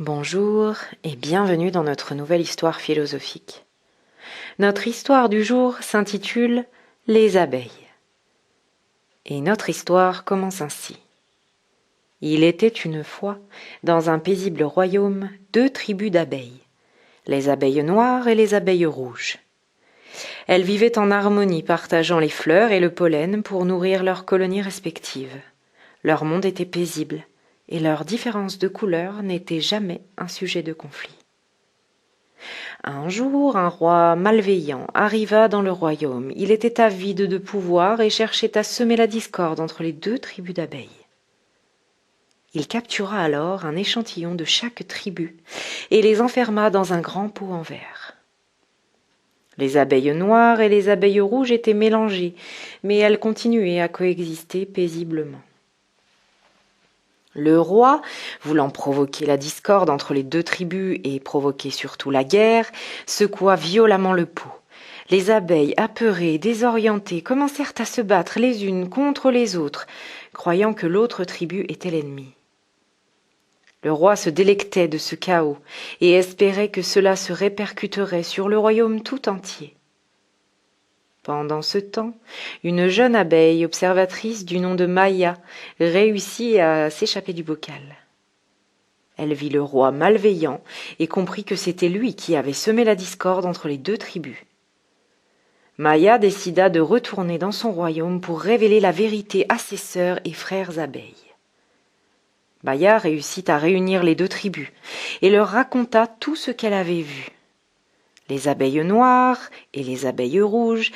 Bonjour et bienvenue dans notre nouvelle histoire philosophique. Notre histoire du jour s'intitule « Les abeilles ». Et notre histoire commence ainsi. Il était une fois, dans un paisible royaume, 2 tribus d'abeilles, les abeilles noires et les abeilles rouges. Elles vivaient en harmonie, partageant les fleurs et le pollen pour nourrir leurs colonies respectives. Leur monde était paisible, et leur différence de couleur n'était jamais un sujet de conflit. Un jour, un roi malveillant arriva dans le royaume. Il était avide de pouvoir et cherchait à semer la discorde entre les 2 tribus d'abeilles. Il captura alors un échantillon de chaque tribu et les enferma dans un grand pot en verre. Les abeilles noires et les abeilles rouges étaient mélangées, mais elles continuaient à coexister paisiblement. Le roi, voulant provoquer la discorde entre les 2 tribus et provoquer surtout la guerre, secoua violemment le pot. Les abeilles, apeurées, désorientées, commencèrent à se battre les unes contre les autres, croyant que l'autre tribu était l'ennemi. Le roi se délectait de ce chaos et espérait que cela se répercuterait sur le royaume tout entier. Pendant ce temps, une jeune abeille observatrice du nom de Maïa réussit à s'échapper du bocal. Elle vit le roi malveillant et comprit que c'était lui qui avait semé la discorde entre les 2 tribus. Maïa décida de retourner dans son royaume pour révéler la vérité à ses sœurs et frères abeilles. Maïa réussit à réunir les 2 tribus et leur raconta tout ce qu'elle avait vu. Les abeilles noires et les abeilles rouges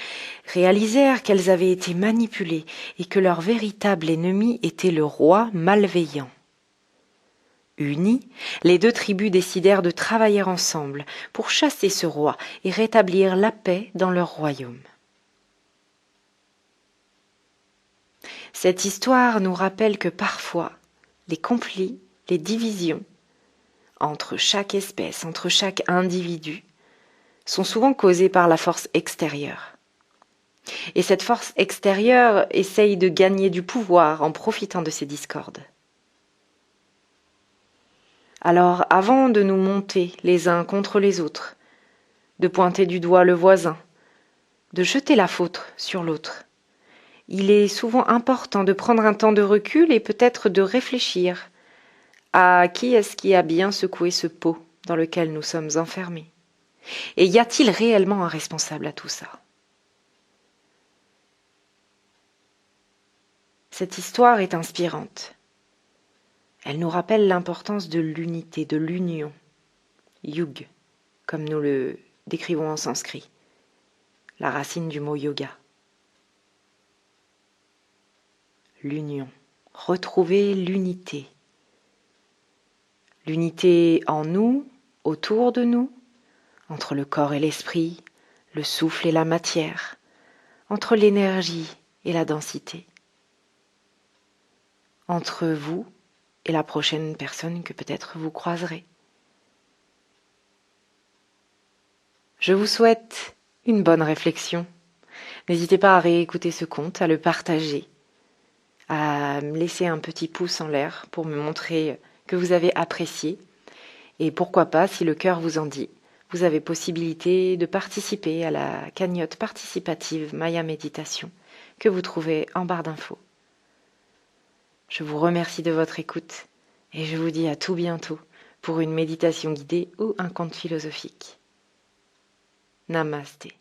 réalisèrent qu'elles avaient été manipulées et que leur véritable ennemi était le roi malveillant. Unies, les 2 tribus décidèrent de travailler ensemble pour chasser ce roi et rétablir la paix dans leur royaume. Cette histoire nous rappelle que parfois, les conflits, les divisions, entre chaque espèce, entre chaque individu, sont souvent causés par la force extérieure. Et cette force extérieure essaye de gagner du pouvoir en profitant de ces discordes. Alors, avant de nous monter les uns contre les autres, de pointer du doigt le voisin, de jeter la faute sur l'autre, il est souvent important de prendre un temps de recul et peut-être de réfléchir à qui est-ce qui a bien secoué ce pot dans lequel nous sommes enfermés. Et y a-t-il réellement un responsable à tout ça? Cette histoire est inspirante. Elle nous rappelle l'importance de l'unité, de l'union. Yug, comme nous le décrivons en sanskrit, la racine du mot yoga. L'union. Retrouver l'unité. L'unité en nous, autour de nous, entre le corps et l'esprit, le souffle et la matière, entre l'énergie et la densité, entre vous et la prochaine personne que peut-être vous croiserez. Je vous souhaite une bonne réflexion. N'hésitez pas à réécouter ce conte, à le partager, à me laisser un petit pouce en l'air pour me montrer que vous avez apprécié. Et pourquoi pas, si le cœur vous en dit, vous avez possibilité de participer à la cagnotte participative Maya Méditation que vous trouvez en barre d'infos. Je vous remercie de votre écoute et je vous dis à tout bientôt pour une méditation guidée ou un conte philosophique. Namasté.